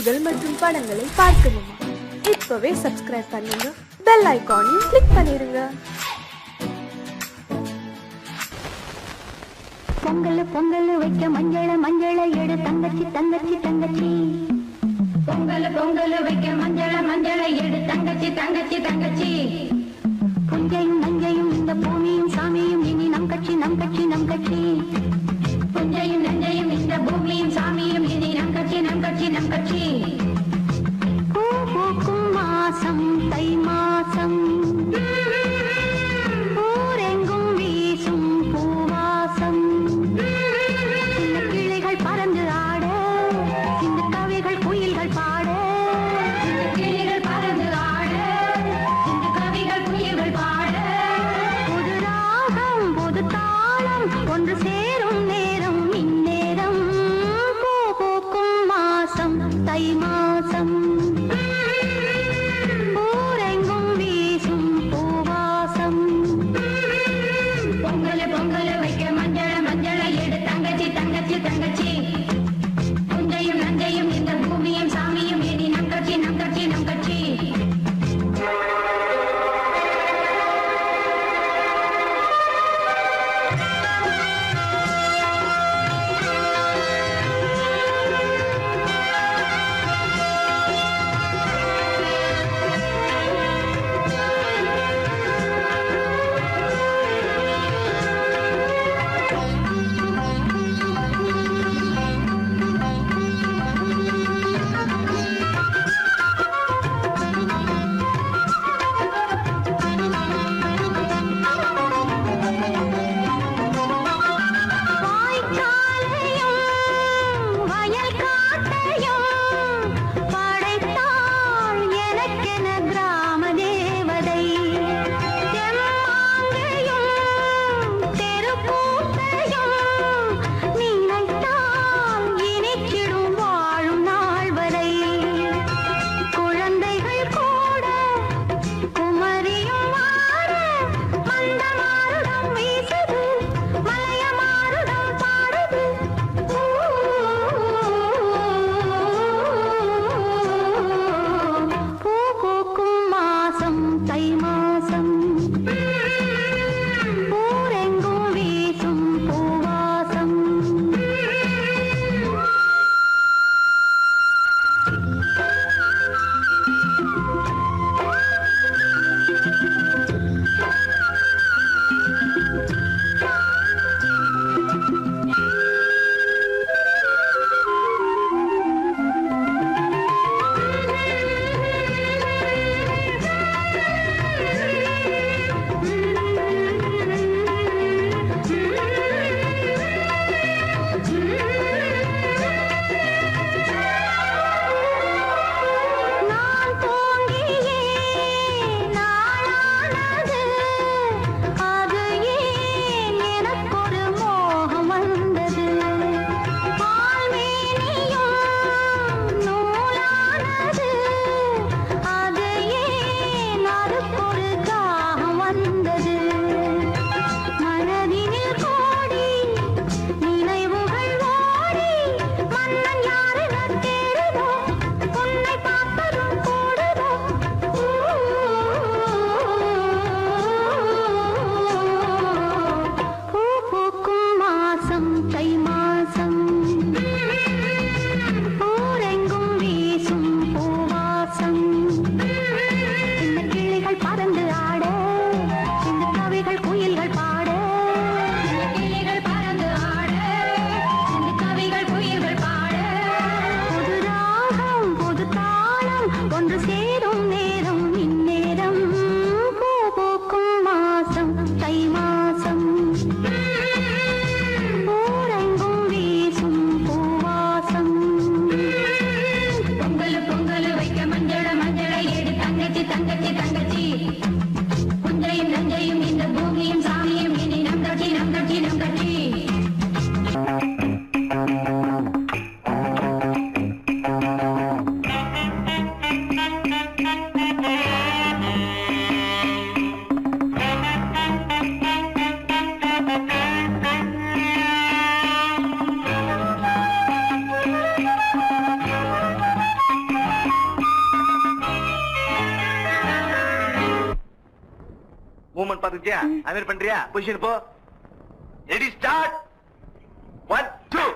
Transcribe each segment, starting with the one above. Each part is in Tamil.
நிகழ்ச்சிகள் மற்றும் படங்களை பார்க்கணுமா? இப்பவே சப்ஸ்கிரைப் பண்ணுங்க, பெல் ஐகானையும் கிளிக் பண்ணிருங்க. பொங்கல் பொங்கல் வைக்க மஞ்சள மஞ்சள எடு தங்கச்சி தங்கச்சி தங்கச்சி. பொங்கல் பொங்கல் வைக்க மஞ்சள மஞ்சள எடு தங்கச்சி தங்கச்சி தங்கச்சி. புஞ்சையும் நஞ்சையும் இந்த பூமியும் சாமியும் இனி நம் கட்சி நம் கட்சி நம் கட்சி. புஞ்சையும் நஞ்சையும் இந்த பூமியும் சாமியும் இனி நம் கட்சி நம் கட்சி நம் கட்சி. பூ பூக்கும் மாசம் தை மாசம், ஊரெங்கும் வீசும் பூவாசம். சின்ன கிளிகள் பறந்து ஆட, சின்ன கவிகள் குயில்கள் பாட. சின்ன கிளிகள் பறந்து ஆட, சின்ன கவிகள் குயில்கள் பாட. புது ராகம் புது தாளம் ஒன்று சேரும் நேரம் இந்நேரம். பூ பூக்கும் மாசம் தை மாசம், ஊரெங்கும் வீசும் பூவாசம். பொங்கல் பொங்கல் வைக்க மஞ்சள மஞ்சள எடு தங்கச்சி தங்கச்சி தங்கச்சி. புஞ்சையும் நஞ்சையும் இந்த பூமியும் சாமியும் இனி நம் கட்சி நம் கட்சி நம் கட்சி. பாத்துக்கியா? அது மாதிரி பண்றியா? பொசிஷன் போ. Ready start. 1 2.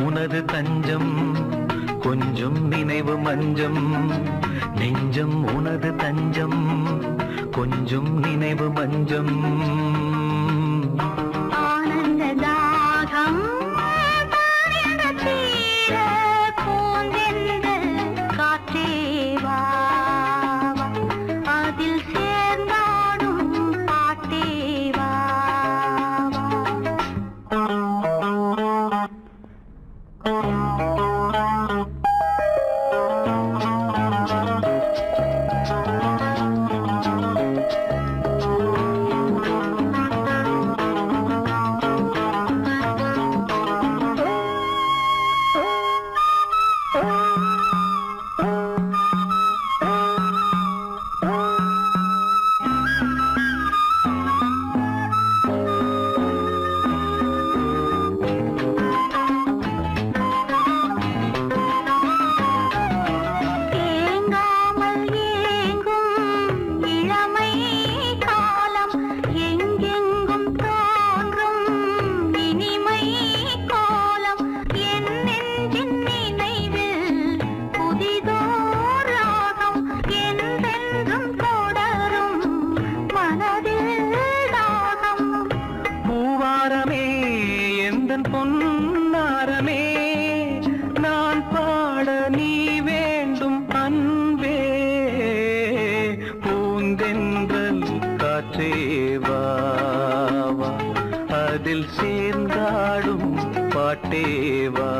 உனது தஞ்சம் கொஞ்சம் நினைவு மஞ்சம் நெஞ்சம் உனது தஞ்சம் கொஞ்சம் நினைவு மஞ்சம் ஆனந்த தாகம் காற்றே வா அதில் சேர்ந்தாடும் பாட்டே வா பொன்னாரமே நான் பாட நீ வேண்டும் அன்பே பூந்தென்றல் காற்றே வா அதில் சேர்ந்தாடும் பாட்டே வா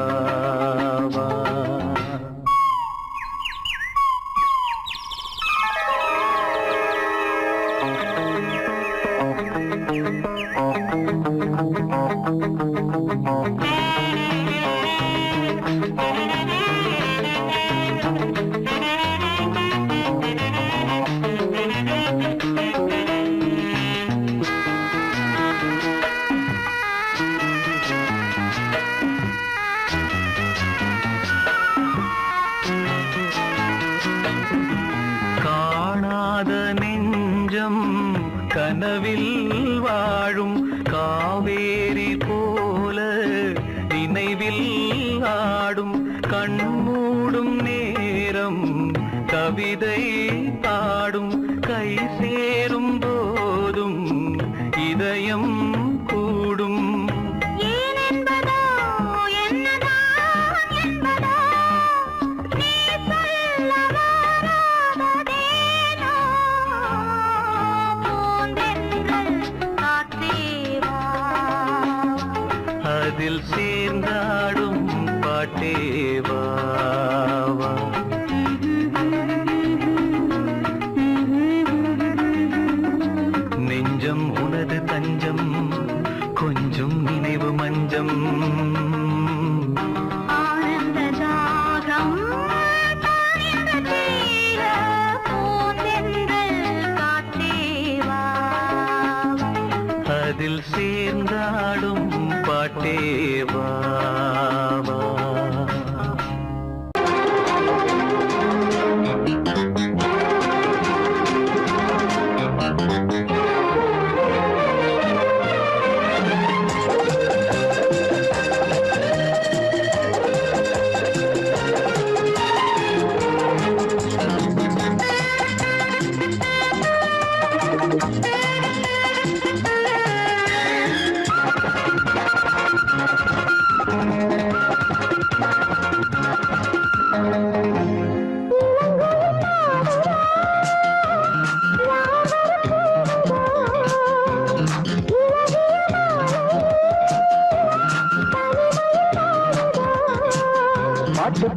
காணாத நெஞ்சம் கனவில் வாழும் காவேரி போல நினைவில் ஆடும் கண்மூடும் நேரம் கவிதை பாடும் கை சேரும் போதும் இதயம் கூடும் அதில் சேர்ந்தாடும் பாட்டே வா நெஞ்சம் உனது தஞ்சம் கொஞ்சம் நினைவு மஞ்சம் ஆனந்த தாகம் காற்றே வா அதில் சேர்ந்தாடும் பாட்டே வா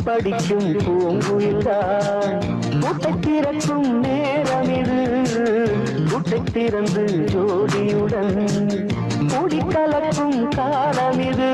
படிக்கும் பூங்குயில்தான் கூட்டை திறக்கும் நேரம் இது. கூட்டை திறந்து ஜோடியுடன் கூடி கலக்கும் காலம் இது.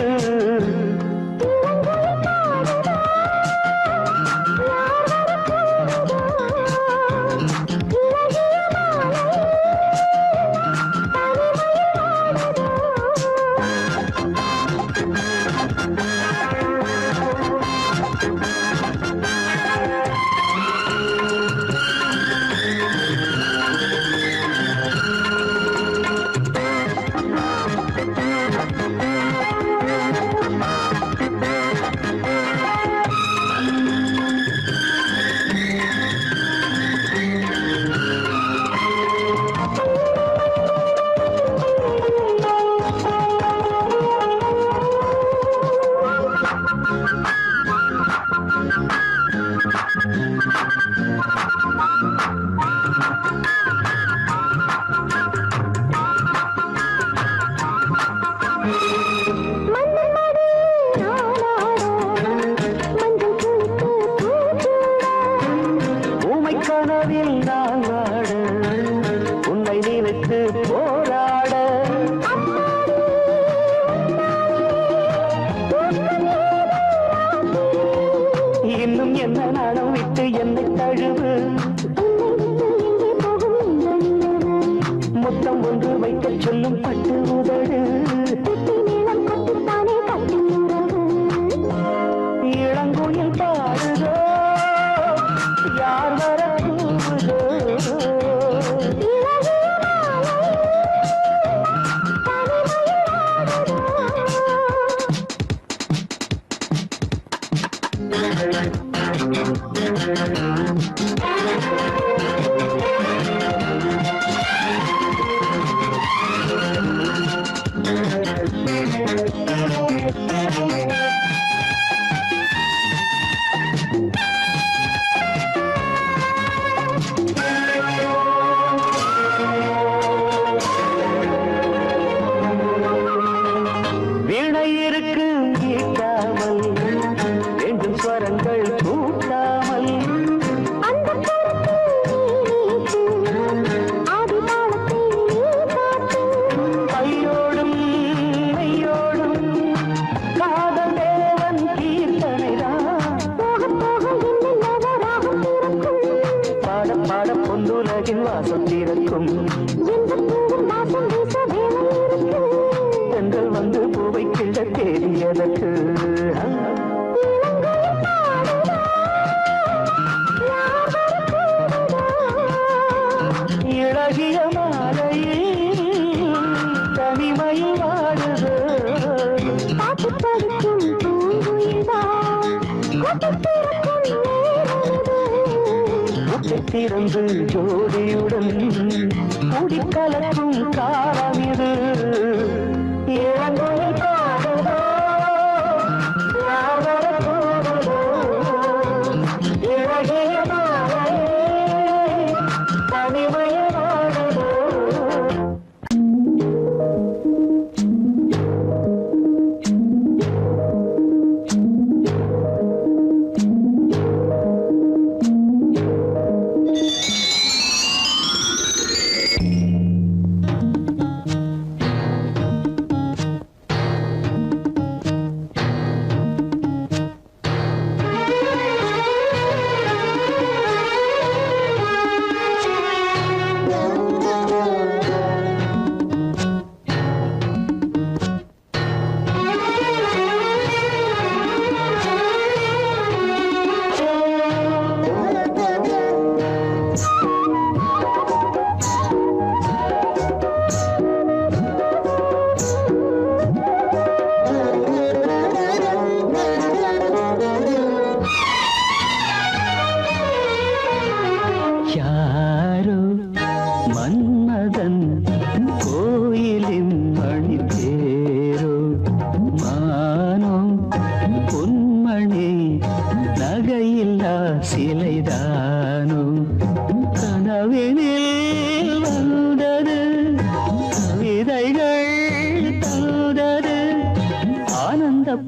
திறந்து ஜோடியுடன் கூடி கலக்கும் காலம் இது. இளங்கோயில் பாடுதோ யாவர போடுதோ இழகிய மாலையே தனிமைய வாடுதோ.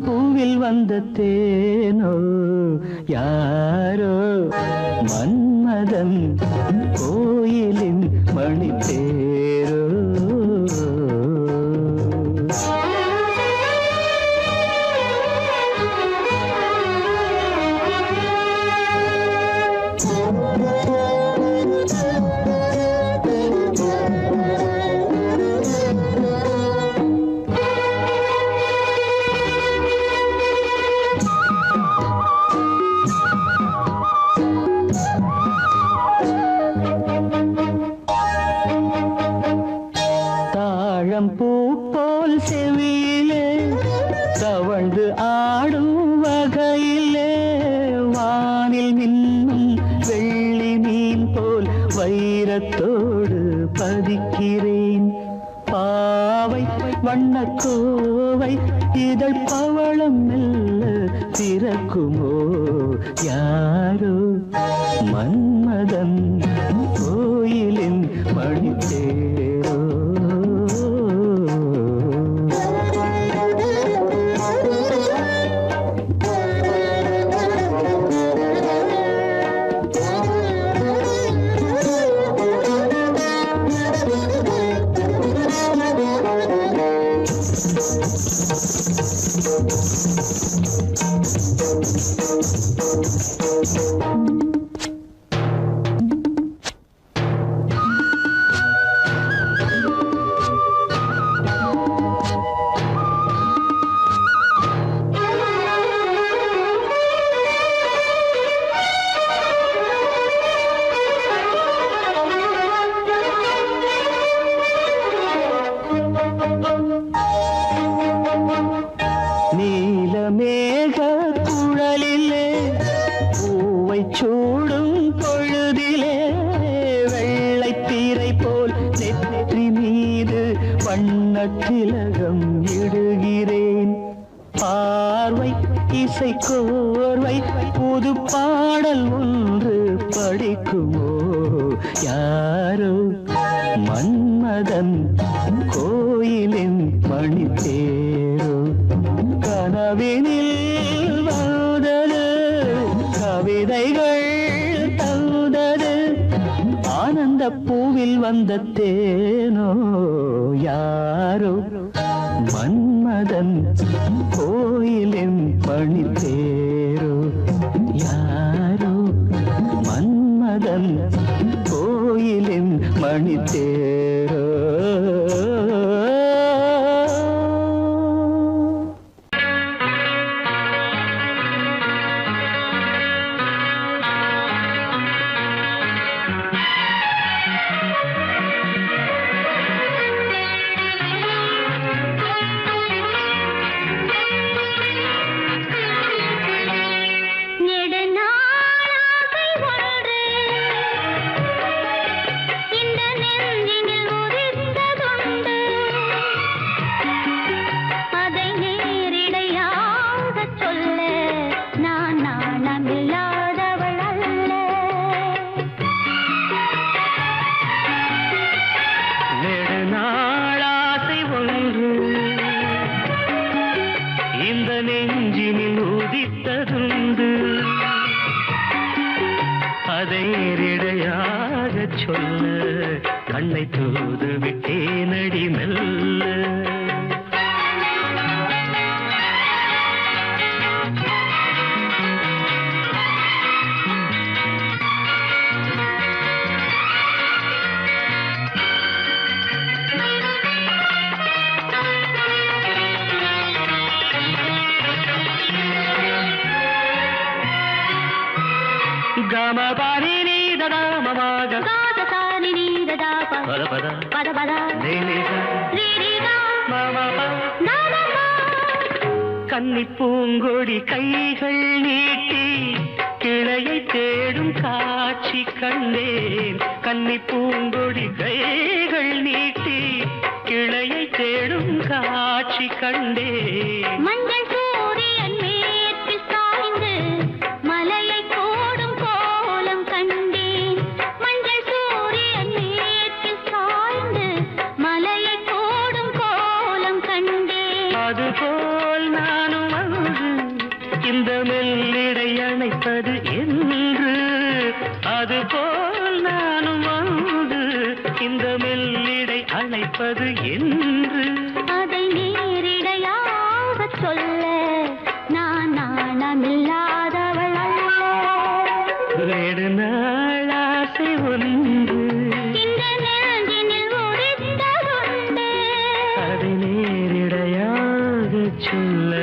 பூவில் வந்த தேனோ யாரோ மன்மதன் கோயிலின் மணித்தேரோ. பூ போல் செவியிலே தவழ்ந்து ஆடும் வகையிலே வானில் மின்னும் வெள்ளி மீன் போல் வைரத்தோடு பதிக்கிறேன். பாவை வண்ணக்கோவை இதழ் பவளம் மெல்ல திறக்குமோ. யாரோ மன்மதன் கோயிலின் மணித்தேரோ. நீலமேக குழலிலே பூவை சூடும் பொழுதிலே வெள்ளைத்திரை போல் நெற்றி மீது வண்ணத்திலகம் இடுகிறேன். பார்வை இசை கோர்வை புது பாடல் ஒன்று படிக்குமோ. யாரோ மன்மதன் கோயிலின் மணித்தேரோ. கனவினில் வந்தது கவிதைகள் தந்தது ஆனந்த பூவில் வந்த தேனோ. யாரோ மன்மதன் கோயிலின் மணித்தேரோ. யாரோ மன்மதன் கோயிலின் மணித்தேரோ. கண்ணை தூது விட்டேனடி மெல்ல. గమ పాని నీ దదా మమగ గాద సాని నీ దదా పద పద పద పద నీ నీ నీ నీ మమ నమ கன்னி பூங்கொடி கைகள் நீட்டி கிளையை தேடும் காட்சி கண்டேன். கன்னி பூங்கொடி கைகள் நீட்டி கிளையை தேடும் காட்சி கண்டேன். மஞ்சள் சூரியன் மேற்கில் சாய்ந்து மலையை கோடும் கோலம் கண்டேன். மஞ்சள் சூரியன் மேற்கில் சாய்ந்து மலையை கோடும் கோலம் கண்டேன். அதுபோல் நானும் வந்து இந்த மெல்லிடை அணைப்ப அழைப்பது என்று அதுபோல் நானும் வந்து இந்த மெல்லிடை அழைப்பது என்று அதை நேரிடையாக சொல்ல நான் நாணமில்லாதவள் அல்ல. நெடுநாளாசை ஒன்று இந்த நெஞ்சினில் உதித்ததுண்டு. அதை நேரிடையாக சொல்ல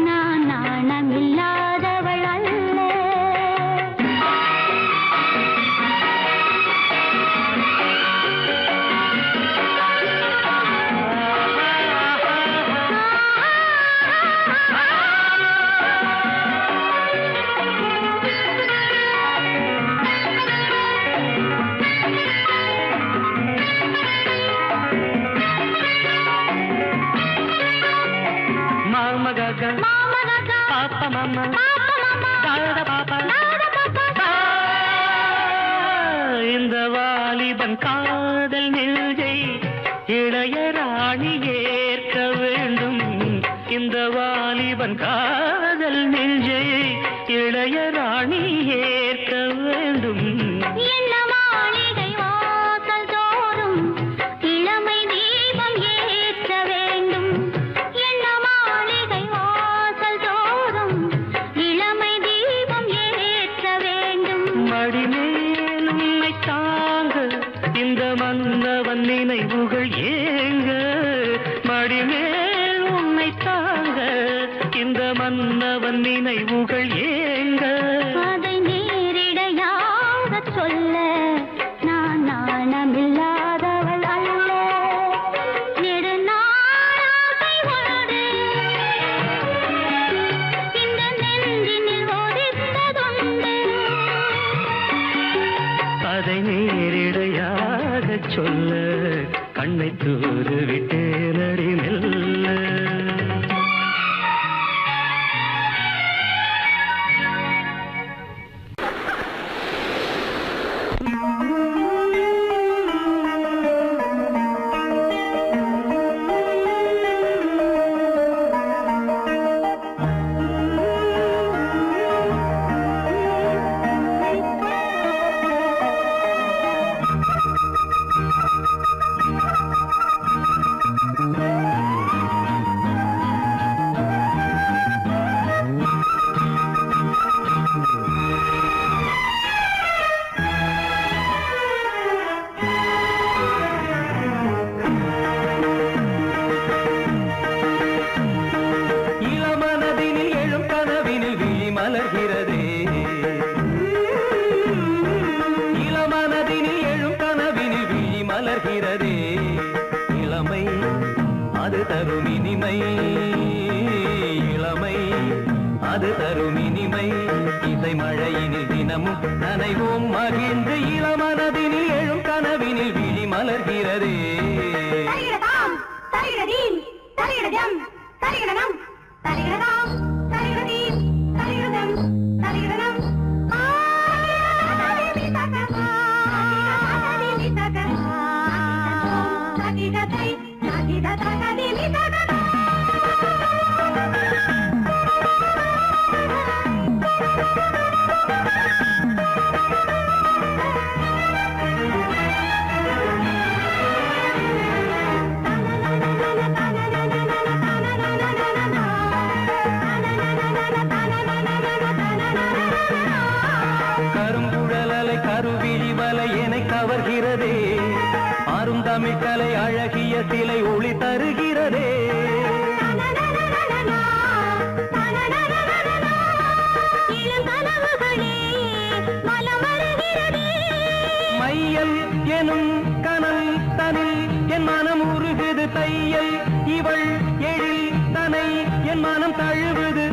நான் நாணமில்லாதவள் அல்ல. பாப்பா மாமா தாட பாப்பா இந்த வாலிபன் காதல் நெஞ்சை இளையராணி ஏற்க வேண்டும். இந்த வாலிபன் காதல் நெஞ்சை இளையராணி ஏற்க வேண்டும். என்ன மாளிகை வாசல் தோறும் இளமை தீபம் ஏற்ற வேண்டும். என்ன மாளிகை வாசல் தோறும் இளமை தீபம் ஏற்ற வேண்டும். மடிமேல் உன்னை தாங்க இந்த மன்னவன் நினைவுகள் ஏங்க. மடிமேல் உன்னை தாங்க இந்த மன்னவன் நினைவுகள் ஏங்க. அதை நேரிடையாக சொல்ல நான் நாணமில்லாதவள் அல்ல. நெடுநாளாசை ஒன்று இந்த நெஞ்சினில் ஒதித்ததுண்டு. அதை நேரிடையாக சொல்ல கண்ணை தூது விட்டு நடி மெல்ல. அது தரும் இனிமை இசை மழையினில் தினமும் நனைவோம் மகிழ்ந்து இளமனதினில் எழும் கனவினில் விழி மலர்கிறதே. கருங்குழலலை கருவிழி வலை என்னை கவர்கிறதே. அருந்தமிழ் கலை அழகிய சிலை ஒளி தருகிறதே. மையல் எனும் கனல் தனில் என் மனம் உருகுது. தையல் இவள் எழில் தனை என் மனம் தழுவுது.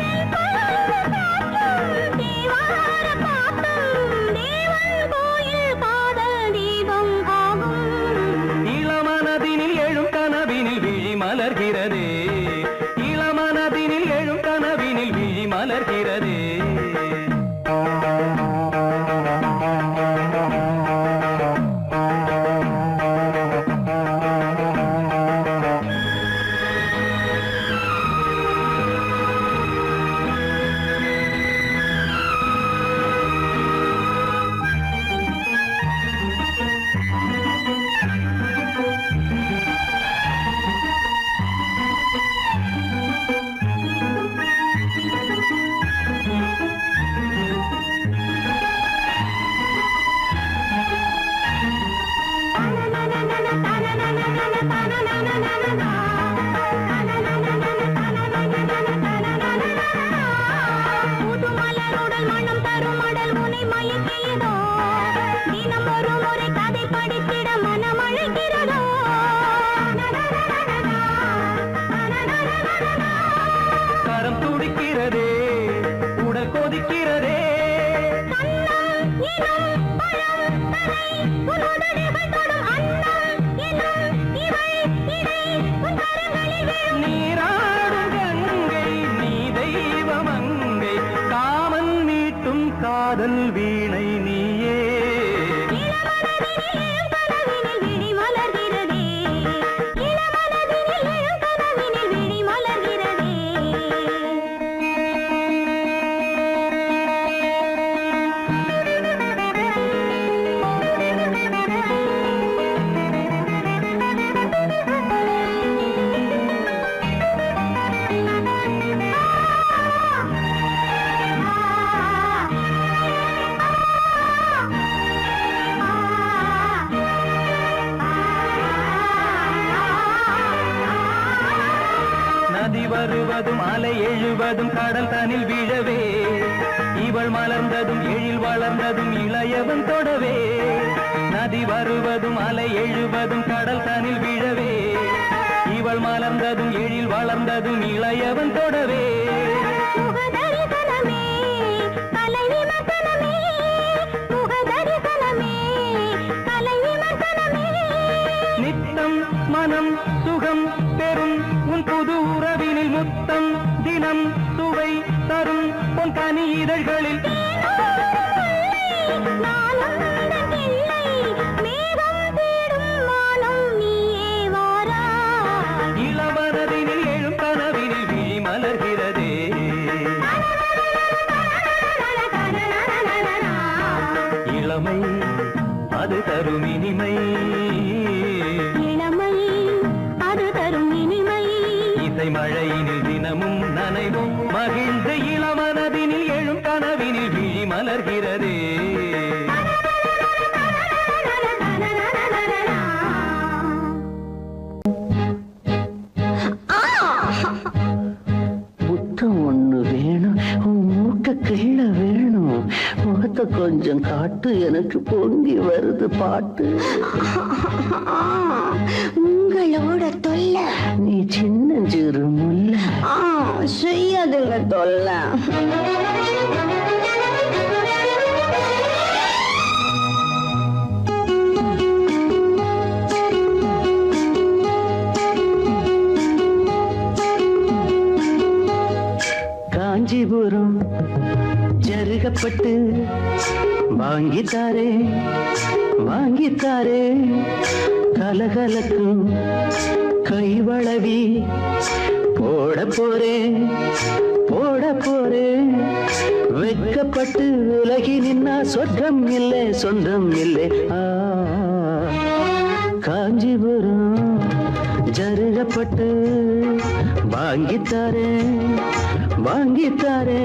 இளமனதினில் எழும் கனவினில் விழி மலர்கிறதே. இளமனதினில் எழும் கனவினில் விழி மலர்கிறதே. உன் உதடுகள் தொடும் அன்னம் என்னும் இவள் இடை உன் கரங்களில் விழும் நீராடும் கங்கை நீ தெய்வமங்கை காமன் மீட்டும் காதல் வீணை நீயே இளமனதினில் கனவினில் விழி மலர்கிறதே இளமனதினில் கனவினில் விழி மலர்கிறதே நதி வருவதும் அலை எழுவதும் கடல் தனில் வீழவே இவள் மலர்ந்ததும் எழில் வளர்ந்ததும் இளையவன் தொடவே நதி வருவதும் அலை எழுவதும் கடல் தனில் வீழவே இவள் மலர்ந்ததும் எழில் வளர்ந்ததும் இளையவன் தொடவே முகதரிசனமே கலை விமர்சனமே முகதரிசனமே கலை விமர்சனமே நித்தம் மனம் சுகம் பெறும் உன் புது உறவினில் முத்தம் தினம் சுவை தரும் உன் கனி இதழ்களில் நானும் உந்தன் இல்லை மேகம் தேடும் வானம் நீயே வாராய் இளவரதினில் எழும் கனவினில் விழி மலர்கிறதே இளமை அது தரும் இனிமை இளமை அது தரும் இனிமை இசை மழையினில் தினமும் நனைவும் மகிழ்ந்து இளமனதினில் எழும் கனவினில் விழி மலர்கிறதே முத்தம் ஒண்ணு வேணும் உன் மூக்க கிள்ள வேணும் முகத்தை கொஞ்சம் காட்டு எனக்கு பொங்கி வருது பாட்டு உங்களோட தொல்லை நீ சின்னஞ்சிறு முல்ல செய்யாதுங்க தொல்லை காஞ்சிபுரம் ஜருகப்பட்டு வாங்கித்தாரே வாங்கித்தாரே கலகலக்கும் கைவளவி போட போறேன் போட போறேன் வெட்கப்பட்டு விலகி நின்னா சொர்க்கம் இல்லை சொந்தம் இல்லை காஞ்சிபுரம் ஜருகப்பட்டு வாங்கித்தாரே வாங்கித்தாரே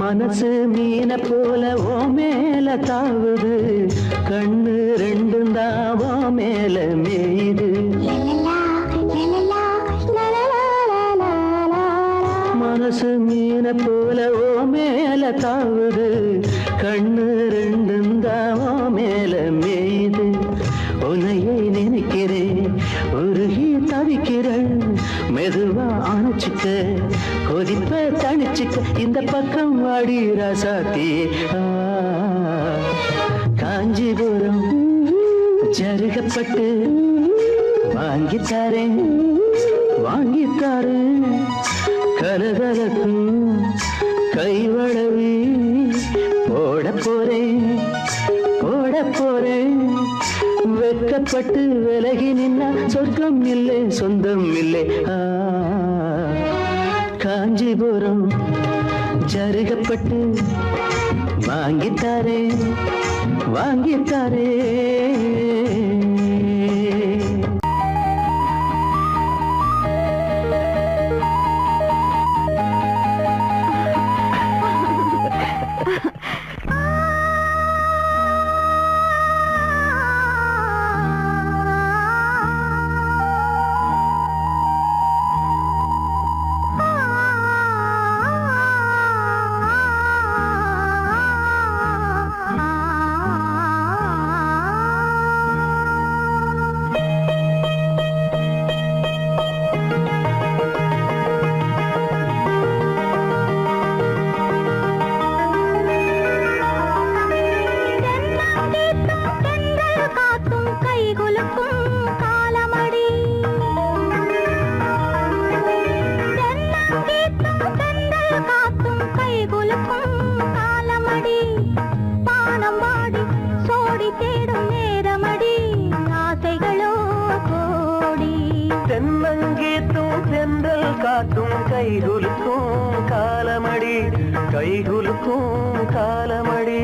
மனசு மீன போல ஓ மேல தாவுது கண்ணு ரெண்டும் தாவோ மேல மேயுது மனசு மீன போல ஓ மேல தாவுது கண்ணு ரெண்டும் தாவோ மேல மேயுது உன்னையே நினைக்கிறேன் உருகி தவிக்கிறேன் மெதுவா அணைச்சிக்க கொதிப்ப தணிச்சிக்க இந்த பக்கம் வாடி ராசாத்தி காஞ்சிபுரம் ஜருகப்பட்டு வாங்கித்தாரேன் வாங்கித்தாரேன் கலகலக்கும் கைவளவி போட போறேன் போட போறேன் வெட்கப்பட்டு விலகி நின்னா சொர்க்கம் இல்லை சொந்தம் இல்லை காஞ்சிபுரம் ஜருகப்பட்டு வாங்கித்தாரே வாங்கித்தாரே கைகுலுக்கும் காலமடி கைகுலுக்கும் காலமடி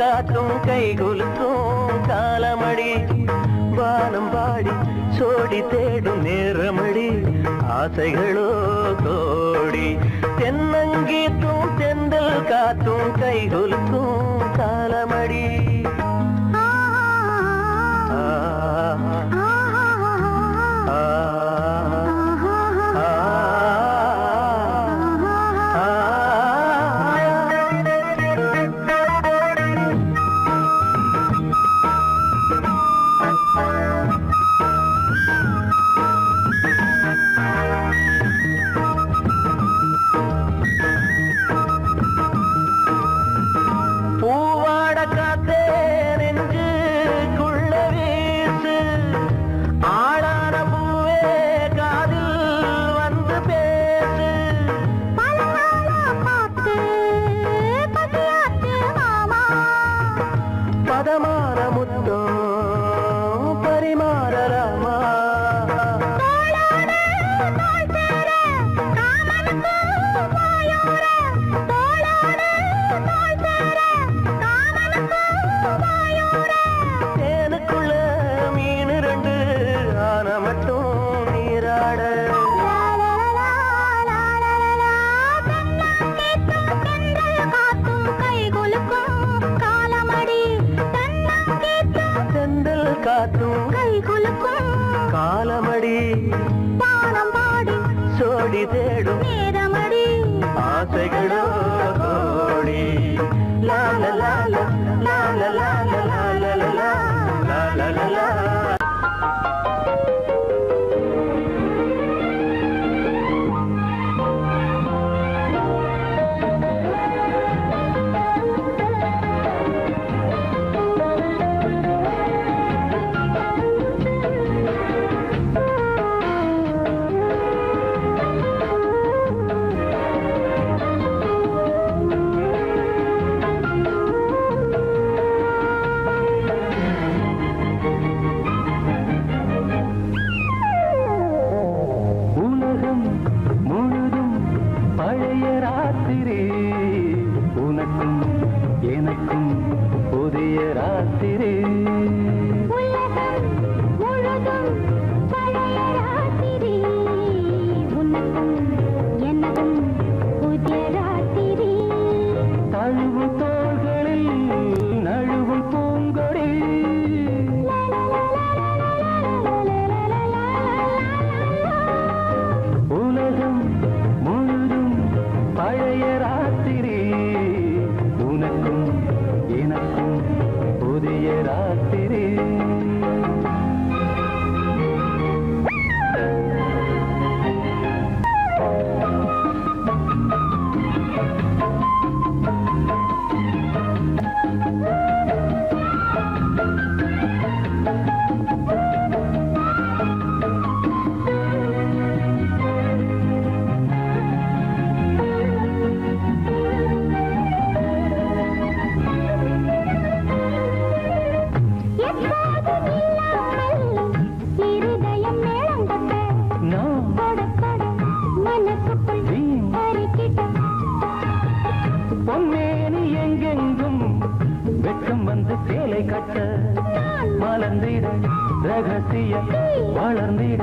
காற்றும் கைகுலுக்கும் காலமடி வானம் பாடி சோடி தேடும் நேரமடி ஆசைகளோ கோடி தென்னங்கீற்றும் தெந்தல் காற்றும் கைகுலுக்கும் காலமடி காலமடி பானம் பாடி சோடி தேடும் நேரமடி ஆசைகளோ கோடி லா லா லா லா லா லா லா லா லா லா லா லா லா. மலர்ந்திட ரகசிய வளர்ந்திட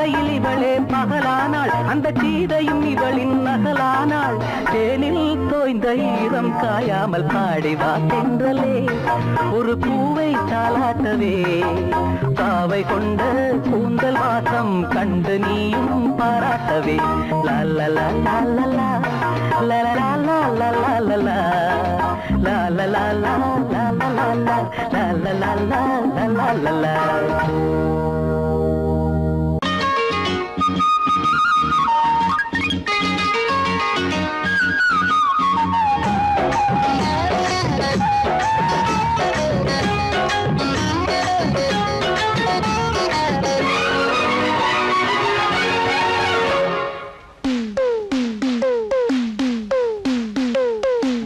பார்வையில் இவளே பகலானாள், அந்த சீதையும் இவளின் நகலானாள். தேனில் தோய்ந்த ஈரம் காயாமல் பாடிவா தென்றலே, ஒரு பூவை தாலாட்டவே. பாவை கொண்ட கூந்தல் வாசம் கண்டு நீயும் பாராட்டவே. லல்லலா லல்லலா லல்லலா லல்லலா லல்லலா லல்லலா லல்லலா.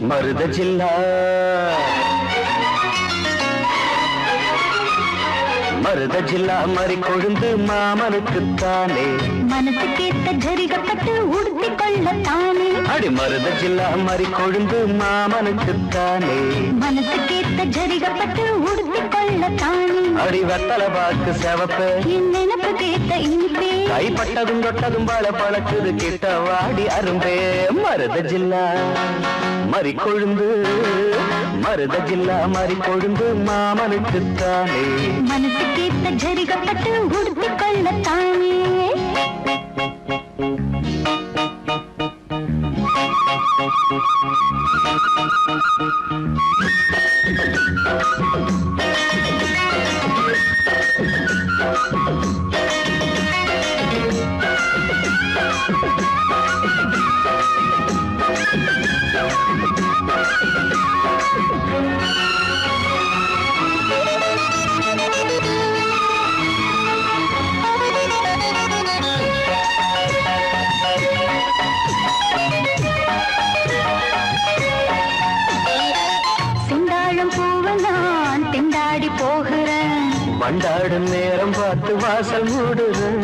மருத ஜில்லா மருத ஜில்லா மறி கொழுந்து மாமனுக்குத்தானே, மனசு கேட்ட ஜரிகப்பட்டு உடுத்தி கொள்ளத்தானே. அடி மருத ஜில்லா மறி கொழுந்து மாமனுக்குத்தானே, மனசு கேட்ட ஜரிகப்பட்டு உடுத்தி கொள்ளத்தானே. அடி வெத்தல பாக்கு செவப்பு என் நினப்பு கேட்ட இனிப்பே, கைப்பட்டதும் தொட்டதும் பல பழக்குது கிட்ட வாடி அரும்பே. மருத ஜில்லா மறி கொழுந்து மருத ஜில்லா மறி கொழுந்து மாமனுக்குத்தானே, மனசு கேட்ட ஜரிகப்பட்டு உடுத்தி கொள்ளத்தானே. வண்டாடும் நேரம் பார்த்து வாசல் மூடுறேன்,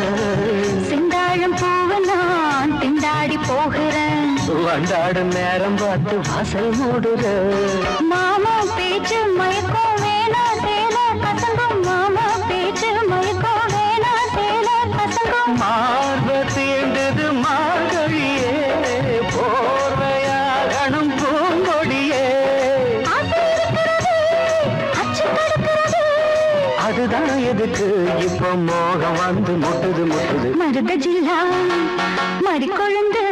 செந்தாழம் பூவ நான் திண்டாடி போகிறேன். வண்டாடும் நேரம் பார்த்து வாசல் மூடுறேன். மாமா பேச்சு மயக்கம் வேணா சேல கசங்கும், மாமா பேச்சு மயக்கம் வேணா சேல கசங்கும். மார்ப தீண்டது மார்கழியே, போர்வையாகணும் பூங்கொடியே. அதுதான் எதுக்கு இப்ப மோகம் வந்து முட்டுது முட்டுது. மருத ஜில்லா மறி கொழுந்து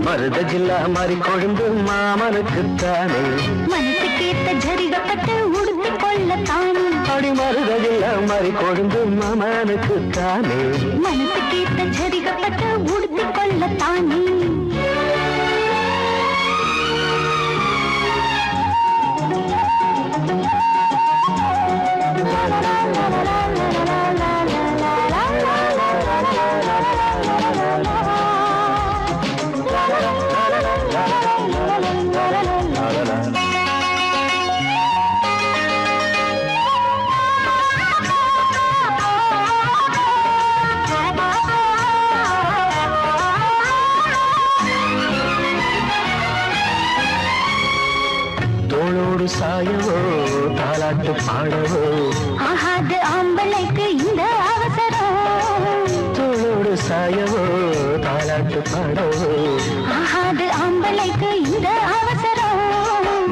மருத ஜில்லா மறி கொழுந்து மாமனுக்குத்தானே, மனசு கேட்ட ஜரிகப்பட்டு உடுத்தி கொள்ளத்தானே. அடி மருத ஜில்லா மறி கொழுந்து மாமனுக்குத்தானே, மனசு கேட்ட ஜரிகப்பட்டு உடுத்தி கொள்ளத்தானே. தோளோடு சாயவோ தாலாட்டு பாடவோ, ஆகாது ஆம்பளைக்கு இந்த அவசரம். தோளோடு சாயவோ தாலாட்டு பாடவோ, ஆகாது ஆம்பளைக்கு இந்த அவசரம்.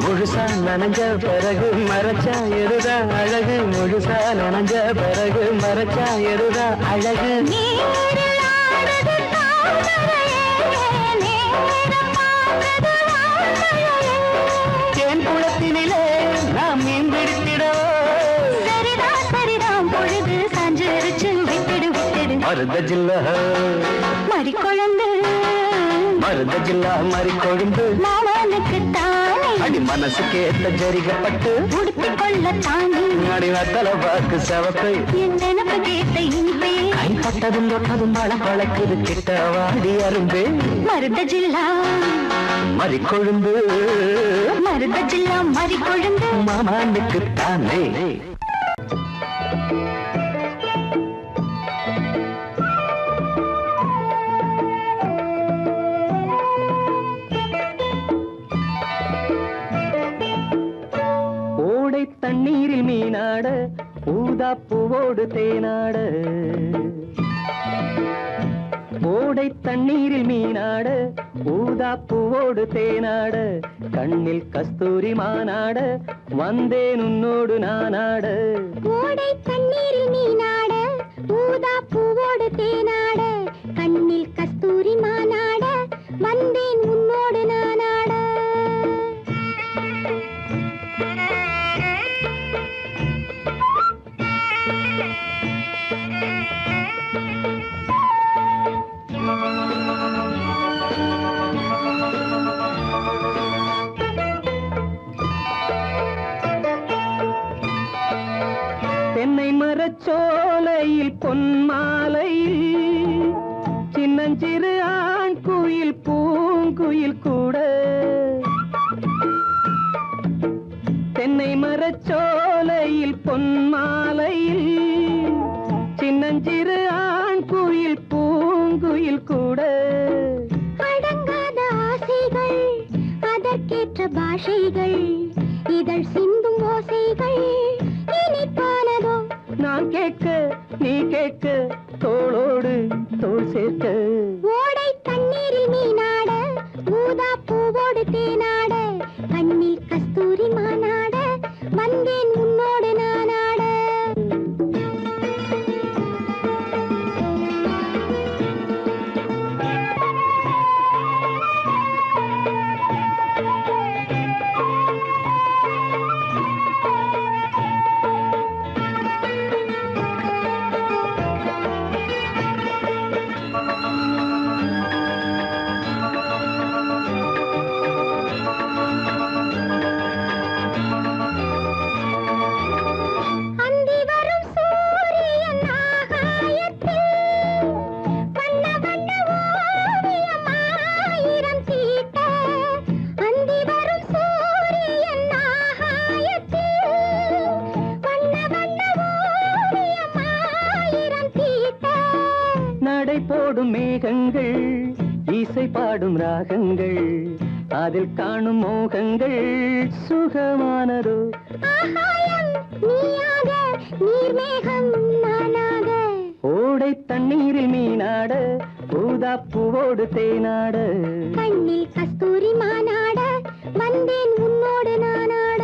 முழுசா நனைஞ்ச பிறகு மறைச்சா எருதா அழகு, முழுசா நனைஞ்ச பிறகு மறைச்சா எருதா அழகு. நீரில் ஆடுது தாமரையே, நேரம் பார்த்தது வாழ்க்கையே. தேன் குளத்தினிலே நாம் மீன் பிடித்திடவோ, சரிதான் சரிதான் பொழுது சாஞ்சிருச்சு விட்டுடு விட்டுடு. மருத ஜில்லா மறி கொழுந்து மருத ஜில்லா மறி கொழுந்து மாமனுக்கு தானே, அடி மனசு கேட்ட ஜரிகப்பட்டு உடுத்தி கொள்ளத்தானே. அடி வத்தல பாக்கு செவப்பை என் நினப்பு கேட்ட இனிப்பே, கைப்பட்டதும் தொட்டதும் பழ பழக்குது கிட்ட வாடி அரும்பே. மருத ஜில்லா மறி கொழுந்து மருத ஜில்லா மறி கொழுந்து மாமனுக்குத்தானே. ஓடை தண்ணீரில் மீனாட, ஊதா பூவோடு தேனாட, ஓடை தண்ணீரில் மீனாட ஊதா பூவோடு தேனாட கண்ணில் கஸ்தூரி மானாட வந்தேன் உன்னோடு நானாட. ஓடை தண்ணீரில் மீனாட ஊதா பூவோடு தேனாட கண்ணில் கஸ்தூரி மானாட வந்தேன் உன்னோடு நானாட. தென்னை மரச்சோலையில் பொன்மாலையில் சின்னஞ்சிறு ஆண் குயில் பூங்குயில் கூட. தென்னை மரச்சோலையில் பொன்மாலையில் சின்னஞ்சிறு ஆண் குயில் பூங்குயில் கூட. அடங்காத ஆசைகள் அதற்கேற்ற பாஷைகள் இதழ் சிந்தும் ஓசைகள் இனிப்பானதோ. நான் கேட்க நீ கேட்க தோளோடு தோள் சேர்க்க. ஓடை தண்ணீரில் மீனாட ஊதா பூவோடு தேனாட கண்ணில் கஸ்தூரி மானாட வந்தேன் உன்னோடு நானாட. போடும் மேகங்கள் இசை பாடும் ராகங்கள் அதில் காணும் மோகங்கள் சுகமானதோ. ஓடை தண்ணீரில் மீனாட ஊதா பூவோடு தேனாட கண்ணில் கஸ்தூரி மானாட வந்தேன் உன்னோடு நானாட.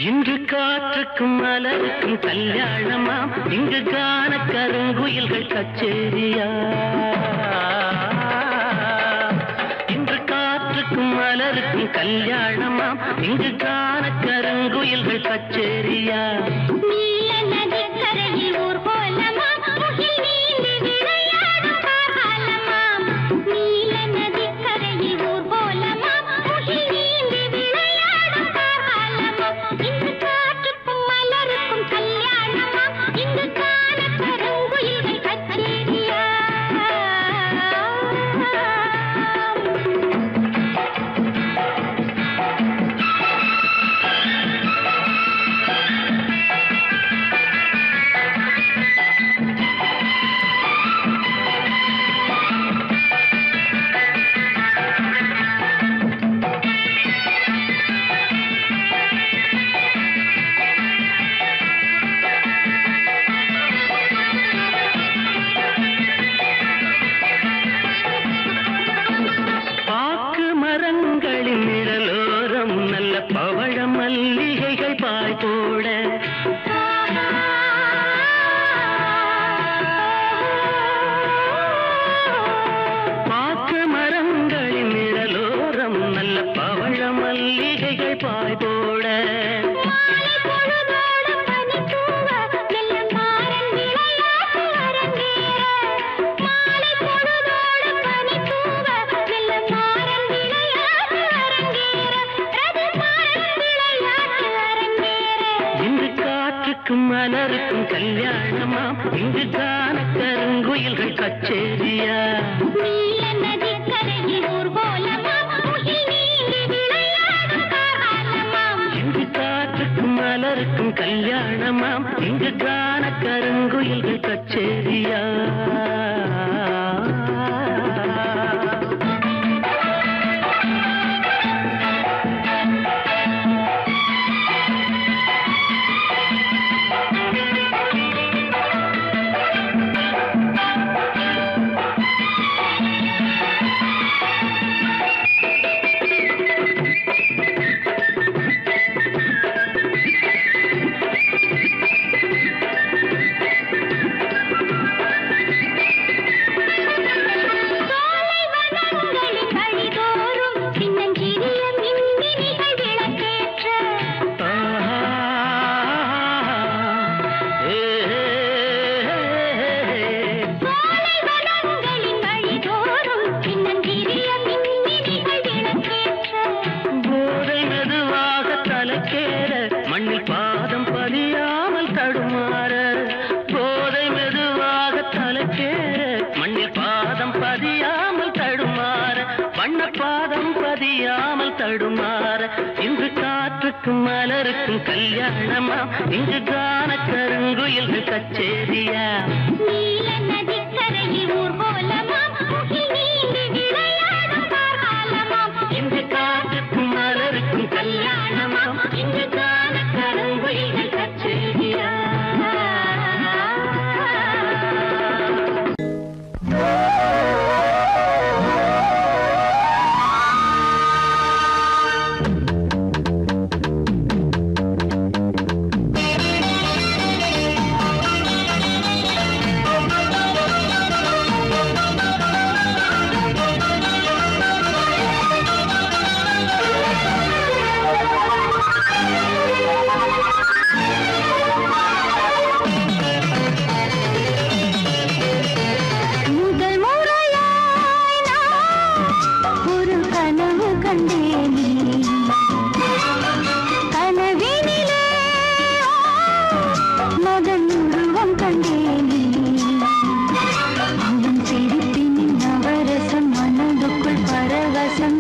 இன்று காற்றுக்கும் மலருக்கும் கல்யாணமாம் இங்கு காண கருங்குயில்கள் கச்சேரியா. இன்று காற்றுக்கும் மலருக்கும் கல்யாணமாம் இங்கு காண கருங்குயில்கள் கச்சேரியா. நீல நதிக்கரையில் ஊர்வலமாம் முகில் நீந்தி விளையாடும் காலமாம். நீல நதிக்கரையில் ஊர்வலமாம் முகில் நீந்தி விளையாடும் காலமாம். இங்கு காற்றுக்கும் மலருக்கும் கல்யாணமாம் இங்கு காண கருங்குயில்கள் கச்சேரியா. மலருக்கும் கல்யாணமா இங்கு காண கருங்குயில்கள் கச்சேரியா நீல நதிக்கரையில் ஊர்வலமா முகில் நீந்தி விளையாடும் காலமாம் இங்கு காற்றுக்கும் மலருக்கும் கல்யாணமாம் இங்கு காண கருங்குயில்கள் கச்சேரியா மலருக்கும் கல்யாணமா இங்கு காண கருங்குயில்கள் கச்சேரியா நீல நதிக்கரையில் ஊர்வலமா முகில் நீந்தி விளையாடும் காலமாம் இங்கு காற்றுக்கும் மலருக்கும் கல்யாணமா இங்கு காண கருங்குயில்கள் கச்சேரியா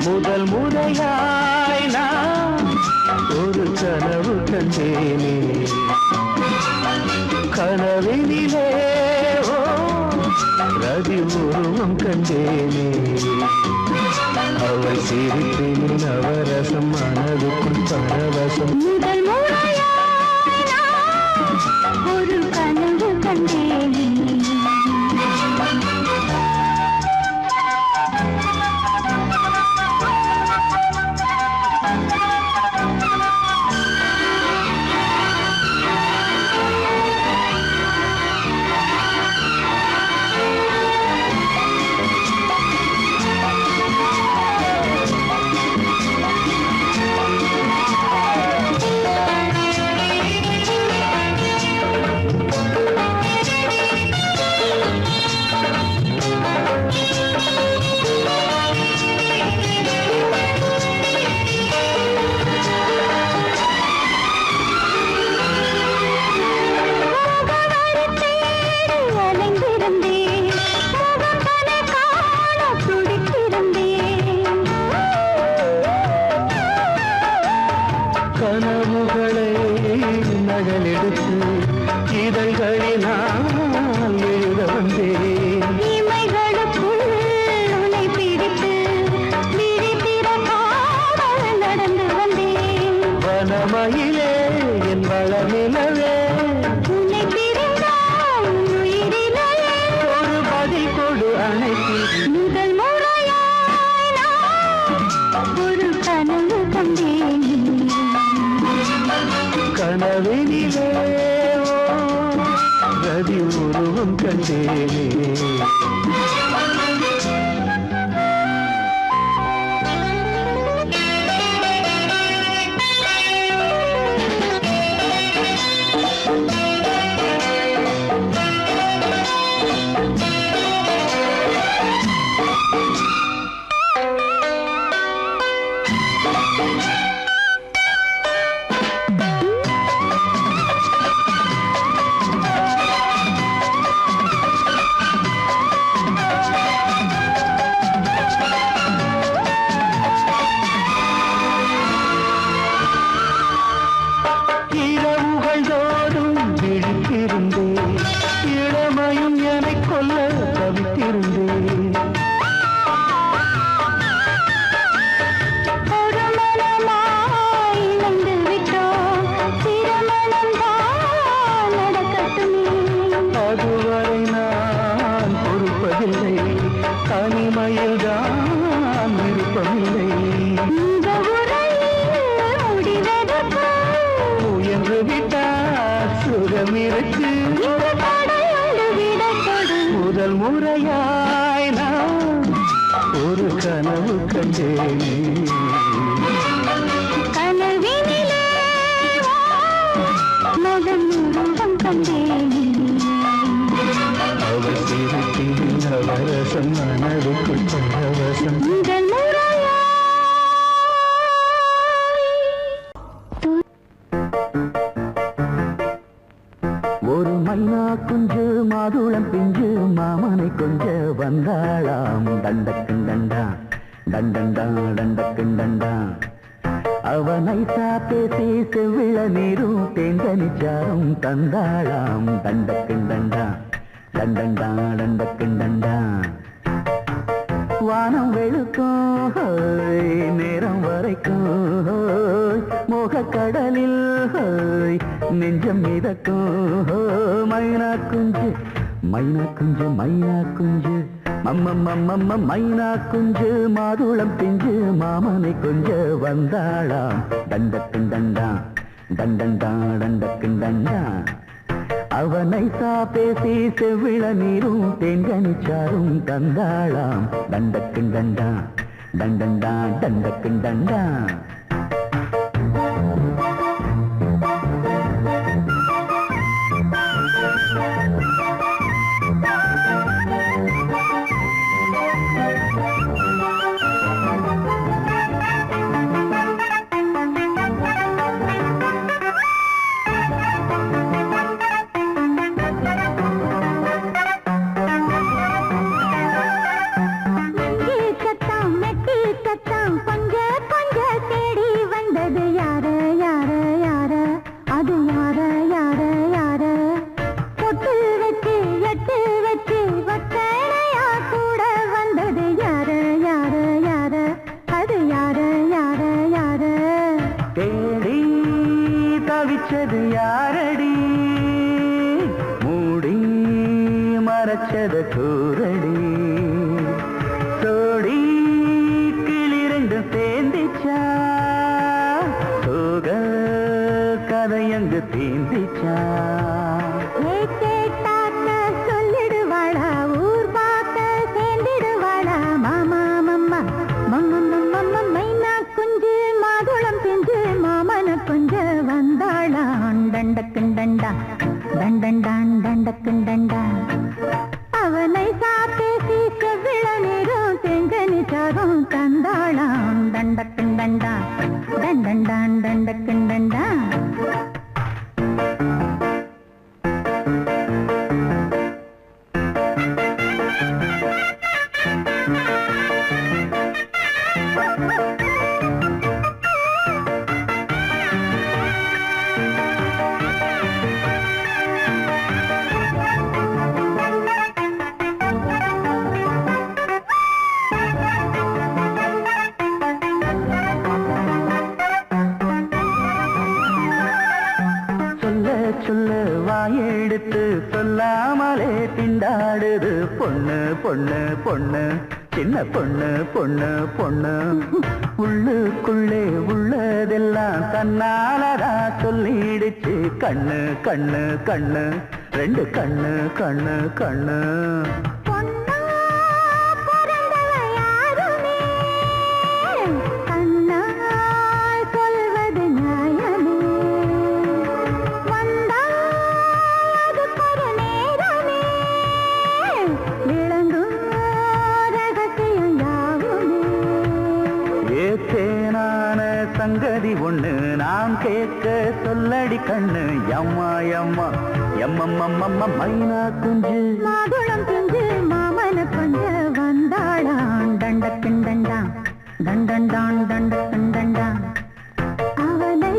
முதல் முறையாய் நான் ஒரு கனவு கண்டேனே கனவினிலே ரதி உருவம் கண்டேனே அவள் சிரிப்பின் நவரசம் மனதுக்குள் பரவசம் முதல் முறையாய் நான் ஒரு கனவு கண்டேனே கனவுகளை நகலெடுத்து இதழ்களினால் எழுத வந்தேன் இமைகளுக்குள் உன்னை பிடித்து விழித்திறக்காமல் நடந்து வந்தேன் வனமயிலே என் வளமிலவே உன்னை பிரிந்தால் உயிரிலே ஒரு பதில் கொடு அணைத்து முதல் முறையாய் நான் ஒரு கனவு கண்டேன் கனவினிலே ரதி உருவம் கண்டேனே அதுவரை நான் பொறுப்பதில்லை, தனிமையில் தான் விருப்பமில்லை. முயன்று விட்டால் சுகம் இருக்கு. முதல் முறையாய் நான் ஒரு கனவு கண்டேனே. அவர் திருட்டில் நவரசம் மனதுக்குள் பரவசம். ஒரு மைனா குஞ்சு மாதுளம் பிஞ்சு மாமனை கொஞ்ச வந்தாளாம். தண்டக்குண்டண்டா தண்டண்டா தண்டக்குண்டண்டா. அவனை பேசி செவ்விள நீரும் தேங்கனிச்சாரும் தந்தாளாம். தண்டக்குண்டண்டா தண்டண்டா தண்டக்குண்டண்டா. வானம் வெளுக்கும் நேரம் வரைக்கும் மோகக்கடலில் நெஞ்சம் மிதக்கும். மைனா குஞ்சு மைனா குஞ்சு மைனா குஞ்சு மம்மம்மம்மம்ம மைனா குஞ்சு மாதுளம் பிஞ்சு மாமனை கொஞ்ச வந்தாளாம். தண்டக்குண்டண்டா தண்டண்டா தண்டக்குண்டண்டா. அவனை பேசி செவ்விள நீரும் தேங்கனிச்சாரும் தந்தாளாம். தண்டக்குண்டண்டா தண்டண்டா தண்டக்குண்டண்டா. தவிச்சது யாரடி மூடி மறைச்சத கூரடி. சோடி கிளிரண்டு சேர்ந்திச்சா சோக கதையங்கு தீந்திச்சா. சொல்லிடுவாளா ஊர் பார்க்க சேர்ந்திடுவாளா மாமா மம்மா மம்ம மைனா குஞ்சு மாதுளம் பிஞ்சு மாமன கொஞ்ச வந்தாளான். தண்டக்குண்டண்டா தண்டண்டான் தண்டக்குண்டண்டா. அவனை பேசி செவ்விள நீரும் செங்கனிச்சாரும் தந்தாளாம். தண்டக்குண்டண்டா தண்டண்டான் தண்டக்குண்டண்டா. சொல்ல வாயெடுத்து சொல்லாமலே திண்டாடுது பொண்ணு பொண்ணு பொண்ணு சின்ன பொண்ணு பொண்ணு பொண்ணு. உள்ளுக்குள்ளே உள்ளதெல்லாம் தன்னாலதா சொல்லிடுச்சு கண்ணு கண்ணு கண்ணு ரெண்டு கண்ணு கண்ணு கண்ணு. சங்கதி ஒண்ணு நாம் கேட்க சொல்லடி கண்ணு. எம்மா எம்மா எம்மம்மம்மம்ம மைனா குஞ்சு மாதுளம் பிஞ்சு மாமன கொஞ்ச வந்தாளான். தண்டக்குண்டண்டா தண்டண்டான் தண்டக்குண்டண்டா. அவனை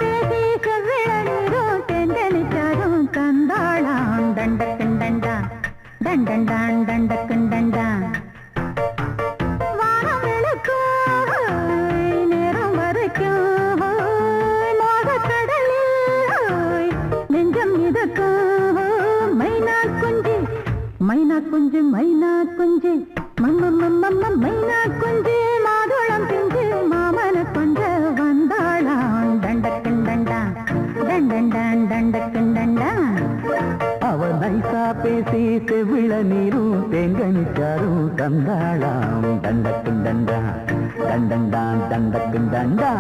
பேசி செவ்விள நீரும் தெந்தனிச்சாரும் தந்தாளான். தண்டக்குண்டண்டா தண்டண்டான் தண்டக்குண்டண்டா. நெஞ்சம் மிதக்கும் மைனா மைனா குஞ்சு மைனா குஞ்சு மைனா குஞ்சு மாதுளம் பிஞ்சு மாமன கொஞ்ச வந்தாளாம் தண்டக்கண்டண்டா தண்டண்டான் தண்டக்கண்டண்டா. அவ நைசா பேசி செவிள நீரும் தேங்கனிச்சாரும் தந்தாளாம் தண்டக்கண்டண்டா தண்டண்டான் தண்டக்கண்டண்டா.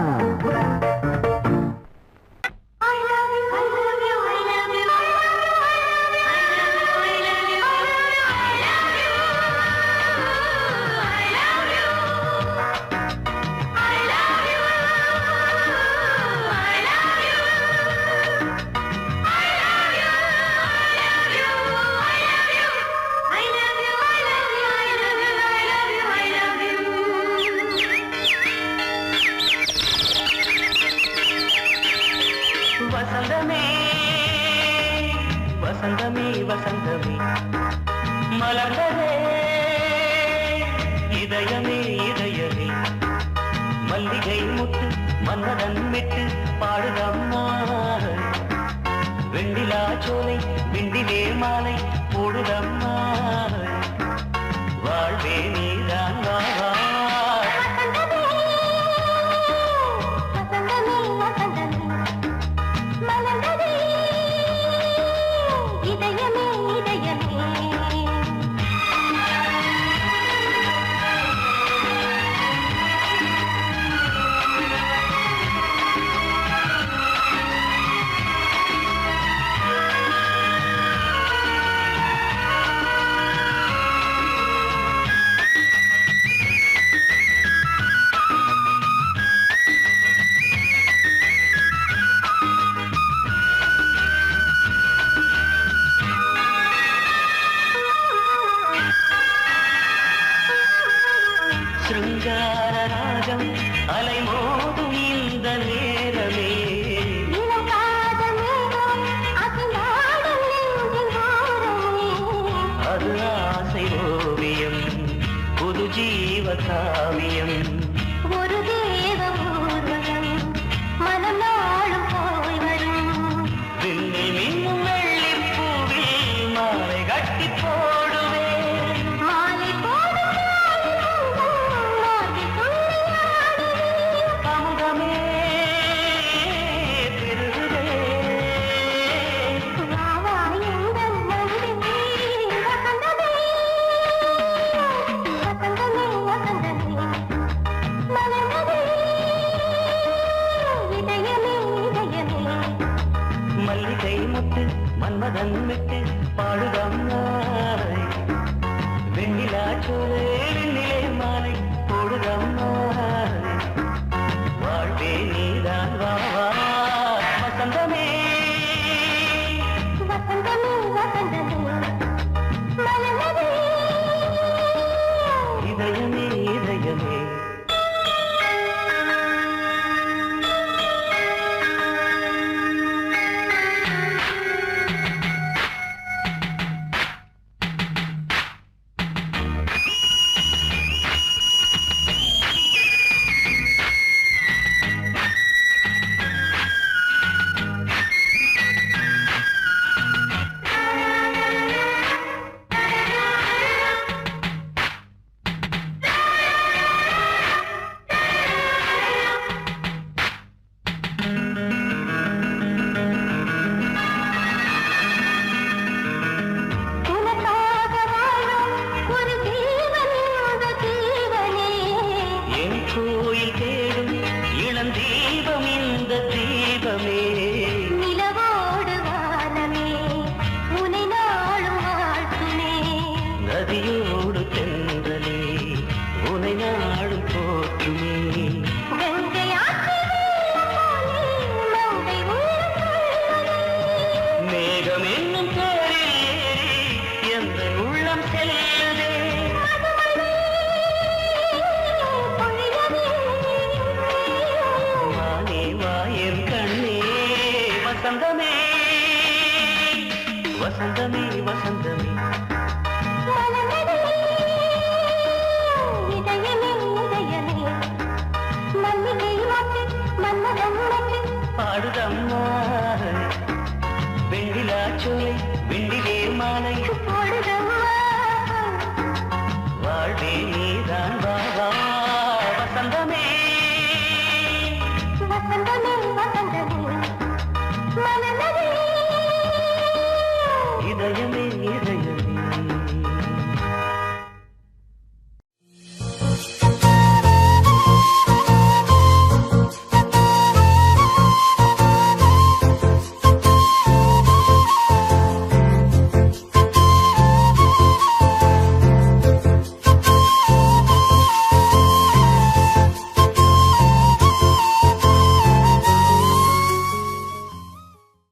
வசந்தமே வசந்தமே வசந்தமே மலர்ந்ததே இதயமே இதயமே மல்லிகை முட்டு மன்னதன் விட்டு பாடுதம்மா. வெண்ணிலா சோலை விண்டிலே மாலை போடுதம்மா. வாழ்வே நீதான் வா சிருங்காரராஜம் அலைமோதும் இந்த நேரமே அது ஆசை ஓவியம் புது ஜீவ காவியம் ஒரு தேவ ஊர்வலம் மனம் நாளும் போய் வரும். விண்ணில் மின்னும் வெள்ளி பூவில் மாலை கட்டி போடுவேன். மாலை போடும் அமுதமே திருகுதே மல்லிகை முட்டு மன்மதன் விட்டு பாடுதம்மாய். வெண்ணிலா சோலை வெண்ணிலே மாலை போடுதம்மாய். வாழ்வே நீதான் வா வசந்தமே இதயமே இதயமே. கோயில் தேடும் இளம் தீபம் இந்த தீபமே நிலவோடு வானமே உனை நாளும் வாழ்த்துமே. நதியோடு தென்றலே உனை நாடும் போற்றுமே. கங்கை மங்கை மேகம் என்னும் பேரில் ஏறி எந்த உள்ளம் செல்லுதே. வானே வாயன் கண்ணே வசந்தமே வசந்தமே வசந்தமே